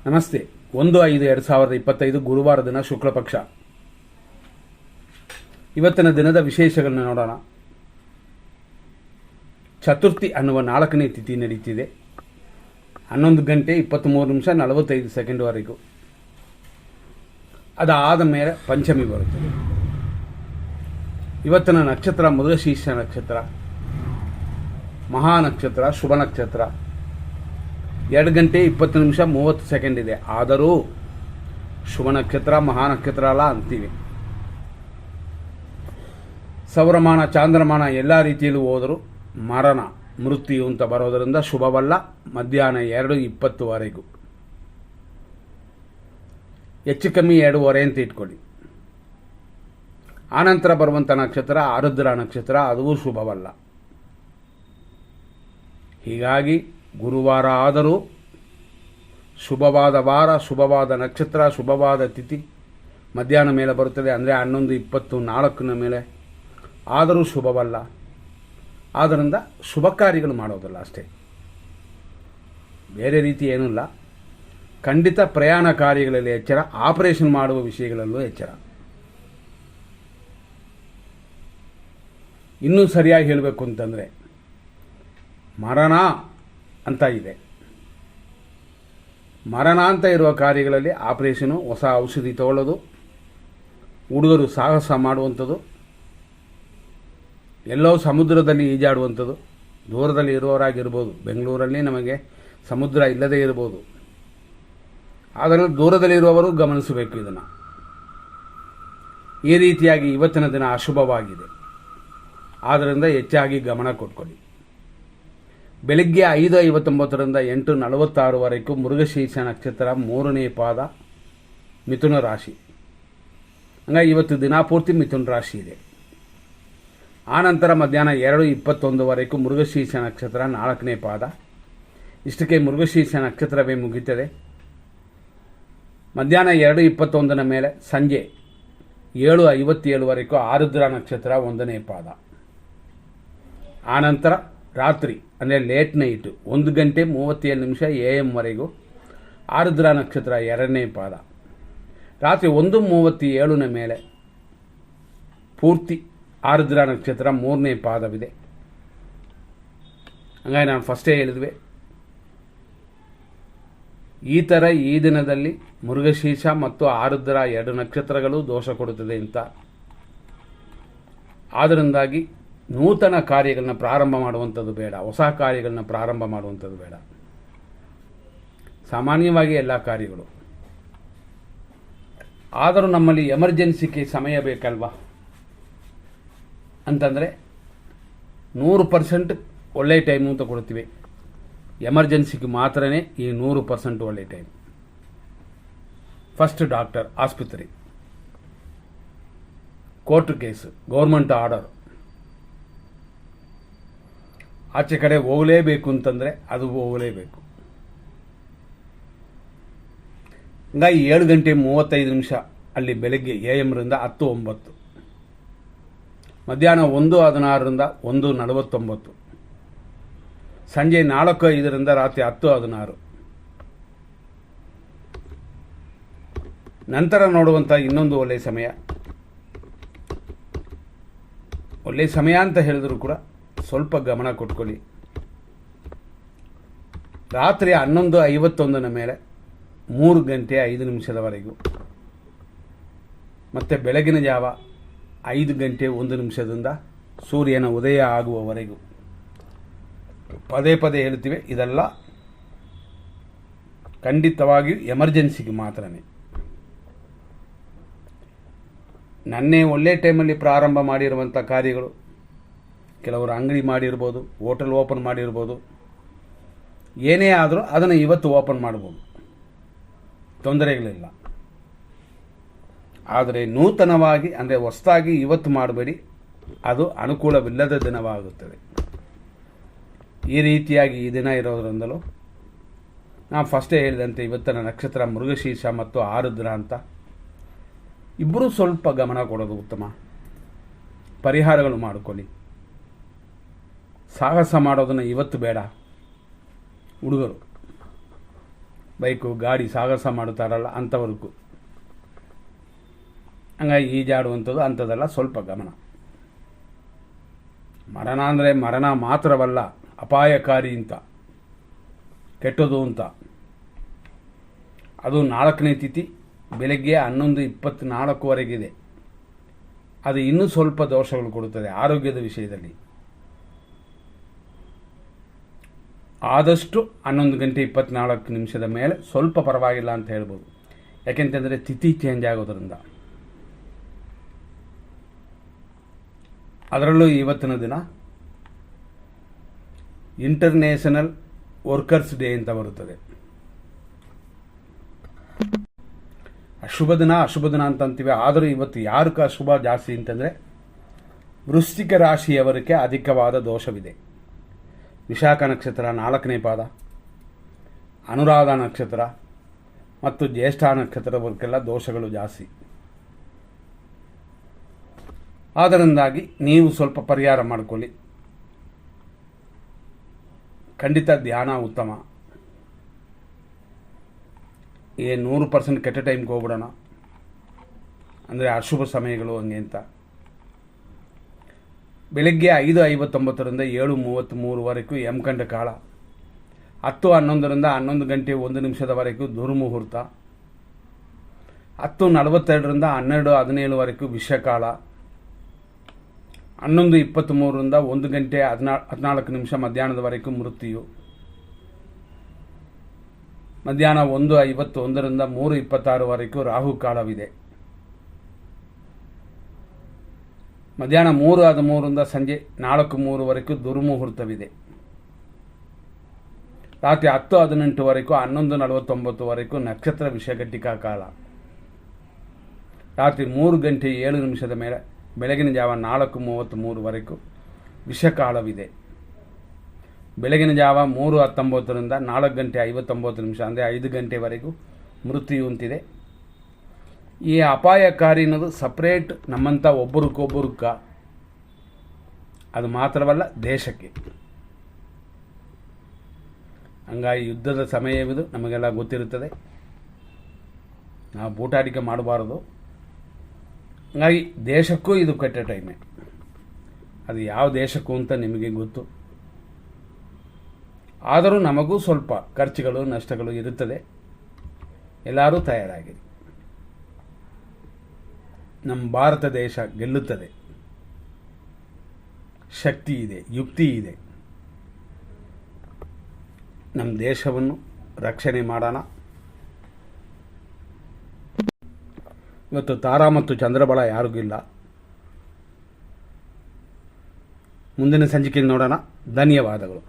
ನಮಸ್ತೆ. 1/5/2025 ಗುರುವಾರ ದಿನ ಶುಕ್ಲ ಪಕ್ಷ. ಇವತ್ತಿನ ದಿನದ ವಿಶೇಷಗಳನ್ನ ನೋಡೋಣ. ಚತುರ್ಥಿ ಅನ್ನುವ 4ನೇ ತಿಥಿ ನಡೀತಿದೆ. 11 ಗಂಟೆ 23 ನಿಮಿಷ 45 ಸೆಕೆಂಡ್ವರೆಗೂ. ಅದಾದ ಮೇಲೆ ಪಂಚಮಿ ಬರುತ್ತದೆ. ಇವತ್ತಿನ ನಕ್ಷತ್ರ ಮೃಗಶೀರ್ಷ ನಕ್ಷತ್ರ, ಮಹಾ ನಕ್ಷತ್ರ, ಶುಭ ನಕ್ಷತ್ರ. 2 ಗಂಟೆ 20 ನಿಮಿಷ 30 ಸೆಕೆಂಡ್ ಇದೆ. ಆದರೂ ಶುಭ ನಕ್ಷತ್ರ, ಮಹಾ ನಕ್ಷತ್ರ ಅಲ್ಲ ಅಂತೀವಿ. ಸೌರಮಾನ, ಚಾಂದ್ರಮಾನ ಎಲ್ಲ ರೀತಿಯಲ್ಲೂ ಹೋದರೂ ಮರಣ, ಮೃತ್ಯು ಅಂತ ಬರೋದರಿಂದ ಶುಭವಲ್ಲ. ಮಧ್ಯಾಹ್ನ 2:20ವರೆಗೂ, ಹೆಚ್ಚು ಕಮ್ಮಿ 2:15 ಅಂತ ಇಟ್ಕೊಳ್ಳಿ. ಆನಂತರ ಬರುವಂಥ ನಕ್ಷತ್ರ ಆರುದ್ರ ನಕ್ಷತ್ರ, ಅದು ಶುಭವಲ್ಲ. ಹೀಗಾಗಿ ಗುರುವಾರ ಆದರೂ ಶುಭವಾದ ವಾರ, ಶುಭವಾದ ನಕ್ಷತ್ರ, ಶುಭವಾದ ತಿಥಿ ಮಧ್ಯಾಹ್ನ ಮೇಲೆ ಬರುತ್ತದೆ. ಅಂದರೆ 11:24 ಮೇಲೆ. ಆದರೂ ಶುಭವಲ್ಲ. ಆದ್ದರಿಂದ ಶುಭ ಕಾರ್ಯಗಳು ಮಾಡೋದಲ್ಲ ಅಷ್ಟೇ, ಬೇರೆ ರೀತಿ ಏನೂ ಇಲ್ಲ. ಖಂಡಿತ ಪ್ರಯಾಣ ಕಾರ್ಯಗಳಲ್ಲಿ ಎಚ್ಚರ, ಆಪರೇಷನ್ ಮಾಡುವ ವಿಷಯಗಳಲ್ಲೂ ಎಚ್ಚರ. ಇನ್ನೂ ಸರಿಯಾಗಿ ಹೇಳಬೇಕು ಅಂತಂದರೆ ಮರಣ ಅಂತ ಇದೆ. ಮರಣ ಅಂತ ಇರುವ ಕಾರ್ಯಗಳಲ್ಲಿ ಆಪರೇಷನು, ಹೊಸ ಔಷಧಿ ತಗೊಳ್ಳೋದು, ಹುಡುಗರು ಸಾಹಸ ಮಾಡುವಂಥದ್ದು, ಎಲ್ಲೋ ಸಮುದ್ರದಲ್ಲಿ ಈಜಾಡುವಂಥದ್ದು. ದೂರದಲ್ಲಿ ಇರುವವರಾಗಿರ್ಬೋದು, ಬೆಂಗಳೂರಲ್ಲಿ ನಮಗೆ ಸಮುದ್ರ ಇಲ್ಲದೇ ಇರ್ಬೋದು. ಆದರೆ ದೂರದಲ್ಲಿರುವವರು ಗಮನಿಸಬೇಕು ಇದನ್ನು. ಈ ರೀತಿಯಾಗಿ ಇವತ್ತಿನ ದಿನ ಅಶುಭವಾಗಿದೆ. ಆದ್ದರಿಂದ ಹೆಚ್ಚಾಗಿ ಗಮನ ಕೊಟ್ಕೊಳ್ಳಿ. ಬೆಳಗ್ಗೆ 5:59ರಿಂದ 8:46ವರೆಗೂ ಮೃಗಶೀರ್ಷ ನಕ್ಷತ್ರ, 3ನೇ ಪಾದ, ಮಿಥುನ ರಾಶಿ. ಹಂಗಾಗಿ ಇವತ್ತು ದಿನ ಪೂರ್ತಿ ಮಿಥುನ ರಾಶಿ ಇದೆ. ಆನಂತರ ಮಧ್ಯಾಹ್ನ 2:21ವರೆಗೂ ಮೃಗಶೀರ್ಷ ನಕ್ಷತ್ರ, 4ನೇ ಪಾದ. ಇಷ್ಟಕ್ಕೆ ಮೃಗಶೀರ್ಷ ನಕ್ಷತ್ರವೇ ಮುಗಿಯುತ್ತದೆ. ಮಧ್ಯಾಹ್ನ 2:21 ಮೇಲೆ ಸಂಜೆ 7:57ವರೆಗೂ ಆರುದ್ರ ನಕ್ಷತ್ರ, 1ನೇ ಪಾದ. ಆನಂತರ ರಾತ್ರಿ ಅಂದರೆ ಲೇಟ್ ನೈಟು 1 ಗಂಟೆ 37 ನಿಮಿಷ AM ವರೆಗೂ ಆರುದ್ರ ನಕ್ಷತ್ರ, 2ನೇ ಪಾದ. ರಾತ್ರಿ 1:37 ಮೇಲೆ ಪೂರ್ತಿ ಆರುದ್ರ ನಕ್ಷತ್ರ, 3ನೇ ಪಾದವಿದೆ. ಹಂಗಾಗಿ ನಾನು ಫಸ್ಟೇ ಹೇಳಿದ್ವಿ, ಈ ಥರ ಈ ದಿನದಲ್ಲಿ ಮೃಗಶೀರ್ಷ ಮತ್ತು ಆರುದ್ರ 2 ನಕ್ಷತ್ರಗಳು ದೋಷ ಕೊಡುತ್ತದೆ ಅಂತ. ಆದ್ದರಿಂದಾಗಿ ನೂತನ ಕಾರ್ಯಗಳನ್ನ ಪ್ರಾರಂಭ ಮಾಡುವಂಥದ್ದು ಬೇಡ, ಹೊಸ ಕಾರ್ಯಗಳನ್ನ ಪ್ರಾರಂಭ ಮಾಡುವಂಥದ್ದು ಬೇಡ. ಸಾಮಾನ್ಯವಾಗಿ ಎಲ್ಲ ಕಾರ್ಯಗಳು. ಆದರೂ ನಮ್ಮಲ್ಲಿ ಎಮರ್ಜೆನ್ಸಿಗೆ ಸಮಯ ಬೇಕಲ್ವಾ ಅಂತಂದರೆ 100% ಒಳ್ಳೆಯ ಟೈಮು ಅಂತ ಕೊಡ್ತೀವಿ. ಎಮರ್ಜೆನ್ಸಿಗೆ ಮಾತ್ರನೇ ಈ 100% ಒಳ್ಳೆಯ ಟೈಮ್. ಫಸ್ಟ್ ಡಾಕ್ಟರ್, ಆಸ್ಪತ್ರೆ, ಕೋರ್ಟ್ ಕೇಸು, ಗೌರ್ಮೆಂಟ್ ಆರ್ಡರ್, ಆಚೆ ಕಡೆ ಹೋಗಲೇಬೇಕು ಅಂತಂದರೆ ಅದು ಹೋಗಲೇಬೇಕು. ಹಂಗಾಗಿ 7 ಗಂಟೆ 35 ನಿಮಿಷ ಅಲ್ಲಿ ಬೆಳಗ್ಗೆ AM ರಿಂದ 10:09, ಮಧ್ಯಾಹ್ನ 1:16ರಿಂದ 1:49, ಸಂಜೆ 4:05ರಿಂದ ರಾತ್ರಿ 10:16. ನಂತರ ನೋಡುವಂಥ ಇನ್ನೊಂದು ಒಳ್ಳೆಯ ಸಮಯ ಅಂತ ಹೇಳಿದ್ರು ಕೂಡ ಸ್ವಲ್ಪ ಗಮನ ಕೊಟ್ಕೊಳ್ಳಿ. ರಾತ್ರಿ 11:51 ಮೇಲೆ 3 ಗಂಟೆ 5 ನಿಮಿಷದವರೆಗೂ, ಮತ್ತು ಬೆಳಗಿನ ಜಾವ 5 ಗಂಟೆ 1 ನಿಮಿಷದಿಂದ ಸೂರ್ಯನ ಉದಯ ಆಗುವವರೆಗೂ. ಪದೇ ಪದೇ ಹೇಳ್ತೀವಿ, ಇದೆಲ್ಲ ಖಂಡಿತವಾಗಿಯೂ ಎಮರ್ಜೆನ್ಸಿಗೆ ಮಾತ್ರನೇ. ನನ್ನೇ ಒಳ್ಳೆ ಟೈಮಲ್ಲಿ ಪ್ರಾರಂಭ ಮಾಡಿರುವಂಥ ಕಾರ್ಯಗಳು, ಕೆಲವರು ಅಂಗಡಿ ಮಾಡಿರ್ಬೋದು, ಹೋಟೆಲ್ ಓಪನ್ ಮಾಡಿರ್ಬೋದು, ಏನೇ ಆದರೂ ಅದನ್ನು ಇವತ್ತು ಓಪನ್ ಮಾಡ್ಬೋದು, ತೊಂದರೆಗಳಿಲ್ಲ. ಆದರೆ ನೂತನವಾಗಿ ಅಂದರೆ ಹೊಸದಾಗಿ ಇವತ್ತು ಮಾಡಬೇಡಿ, ಅದು ಅನುಕೂಲವಿಲ್ಲದ ದಿನವಾಗುತ್ತದೆ. ಈ ರೀತಿಯಾಗಿ ಈ ದಿನ ಇರೋದ್ರಿಂದಲೂ ನಾನು ಫಸ್ಟೇ ಹೇಳಿದಂತೆ ಇವತ್ತಿನ ನಕ್ಷತ್ರ ಮೃಗಶೀರ್ಷ ಮತ್ತು ಆರುದ್ರ ಅಂತ. ಇಬ್ಬರೂ ಸ್ವಲ್ಪ ಗಮನ ಕೊಡೋದು ಉತ್ತಮ. ಪರಿಹಾರಗಳು ಮಾಡಿಕೊಳ್ಳಿ. ಸಾಹಸ ಮಾಡೋದನ್ನು ಇವತ್ತು ಬೇಡ. ಹುಡುಗರು ಬೈಕು ಗಾಡಿ ಸಾಹಸ ಮಾಡುತ್ತಾರಲ್ಲ ಅಂಥವ್ರಿಗೂ. ಹಂಗಾಗಿ ಈಜಾಡುವಂಥದ್ದು ಅಂಥದ್ದೆಲ್ಲ ಸ್ವಲ್ಪ ಗಮನ. ಮರಣ ಅಂದರೆ ಮರಣ ಮಾತ್ರವಲ್ಲ, ಅಪಾಯಕಾರಿ ಅಂತ, ಕೆಟ್ಟದು ಅಂತ. ಅದು 4ನೇ ತಿಥಿ ಬೆಳಗ್ಗೆ 11:24ವರೆಗಿದೆ. ಅದು ಇನ್ನೂ ಸ್ವಲ್ಪ ದೋಷಗಳು ಕೊಡುತ್ತದೆ ಆರೋಗ್ಯದ ವಿಷಯದಲ್ಲಿ. ಆದಷ್ಟು 11:24 ಮೇಲೆ ಸ್ವಲ್ಪ ಪರವಾಗಿಲ್ಲ ಅಂತ ಹೇಳ್ಬೋದು. ಯಾಕೆಂತಂದರೆ ತಿಥಿ ಚೇಂಜ್ ಆಗೋದ್ರಿಂದ. ಅದರಲ್ಲೂ ಇವತ್ತಿನ ದಿನ ಇಂಟರ್ನ್ಯಾಷನಲ್ ವರ್ಕರ್ಸ್ ಡೇ ಅಂತ ಬರುತ್ತದೆ. ಅಶುಭ ದಿನ ಅಂತ ಅಂತೀವಿ. ಆದರೂ ಇವತ್ತು ಯಾರಕ್ಕೆ ಅಶುಭ ಜಾಸ್ತಿ ಅಂತಂದರೆ ವೃಶ್ಚಿಕ ರಾಶಿಯವರಿಗೆ ಅಧಿಕವಾದ ದೋಷವಿದೆ. ವಿಶಾಖ ನಕ್ಷತ್ರ 4ನೇ ಪಾದ, ಅನುರಾಧ ನಕ್ಷತ್ರ ಮತ್ತು ಜ್ಯೇಷ್ಠ ನಕ್ಷತ್ರವರೆಗೆಲ್ಲ ದೋಷಗಳು ಜಾಸ್ತಿ. ಅದರಿಂದಾಗಿ ನೀವು ಸ್ವಲ್ಪ ಪರಿಹಾರ ಮಾಡಿಕೊಳ್ಳಿ. ಖಂಡಿತ ಧ್ಯಾನ ಉತ್ತಮ. 100% ಕೆಟ್ಟ ಟೈಮ್ಗೆ ಹೋಗ್ಬಿಡೋಣ ಅಂದರೆ ಅಶುಭ ಸಮಯಗಳು ಹಂಗೆ ಅಂತ. ಬೆಳಗ್ಗೆ 5:59ರಿಂದ 7:33ವರೆಗೂ ಯಮಗಂಡ ಕಾಲ, 10:11ರಿಂದ 11:01 ದುರ್ಮುಹೂರ್ತ, 10:42ರಿಂದ 12:17 ವಿಷಕಾಲ, 11:23ರಿಂದ 1:14 ಮಧ್ಯಾಹ್ನದವರೆಗೂ ಮೃತ್ಯು, ಮಧ್ಯಾಹ್ನ 1:51ರಿಂದ 3:26 ರಾಹುಕಾಲವಿದೆ, ಮಧ್ಯಾಹ್ನ 3:13ರಿಂದ ಸಂಜೆ 4:03 ದುರ್ಮುಹೂರ್ತವಿದೆ, ರಾತ್ರಿ 10:18 11:49 ನಕ್ಷತ್ರ ವಿಷಘಟಿಕಾ ಕಾಲ, ರಾತ್ರಿ 3:07 ಮೇಲೆ ಬೆಳಗಿನ ಜಾವ 4:33 ವಿಷಕಾಲವಿದೆ, ಬೆಳಗಿನ ಜಾವ 3:19ರಿಂದ 4:59 ಅಂದರೆ 5 ಗಂಟೆವರೆಗೂ ಮೃತ್ಯು ಅಂತಿದೆ. ಈ ಅಪಾಯಕಾರಿ ಅನ್ನೋದು ಸಪ್ರೇಟ್ ನಮ್ಮಂಥ ಒಬ್ಬರಿಗೊಬ್ಬರಕ್ಕ, ಅದು ಮಾತ್ರವಲ್ಲ ದೇಶಕ್ಕೆ. ಹಂಗಾಗಿ ಯುದ್ಧದ ಸಮಯವಿದು ನಮಗೆಲ್ಲ ಗೊತ್ತಿರುತ್ತದೆ. ನಾವು ಬೂಟಾಟಿಕೆ ಮಾಡಬಾರದು. ಹಂಗಾಗಿ ದೇಶಕ್ಕೂ ಇದು ಕೆಟ್ಟ ಟೈಮೇ. ಅದು ಯಾವ ದೇಶಕ್ಕೂ ಅಂತ ನಿಮಗೆ ಗೊತ್ತು. ಆದರೂ ನಮಗೂ ಸ್ವಲ್ಪ ಖರ್ಚುಗಳು ನಷ್ಟಗಳು ಇರುತ್ತದೆ. ಎಲ್ಲರೂ ತಯಾರಾಗಿರಿ. ನಮ್ಮ ಭಾರತ ದೇಶ ಗೆಲ್ಲುತ್ತದೆ. ಶಕ್ತಿ ಇದೆ, ಯುಕ್ತಿ ಇದೆ. ನಮ್ಮ ದೇಶವನ್ನು ರಕ್ಷಣೆ ಮಾಡೋಣ. ಇವತ್ತು ತಾರಾ ಮತ್ತು ಚಂದ್ರಬಲ ಯಾರಿಗೂ ಇಲ್ಲ. ಮುಂದಿನ ಸಂಚಿಕೆಯಲ್ಲಿ ನೋಡೋಣ. ಧನ್ಯವಾದಗಳು.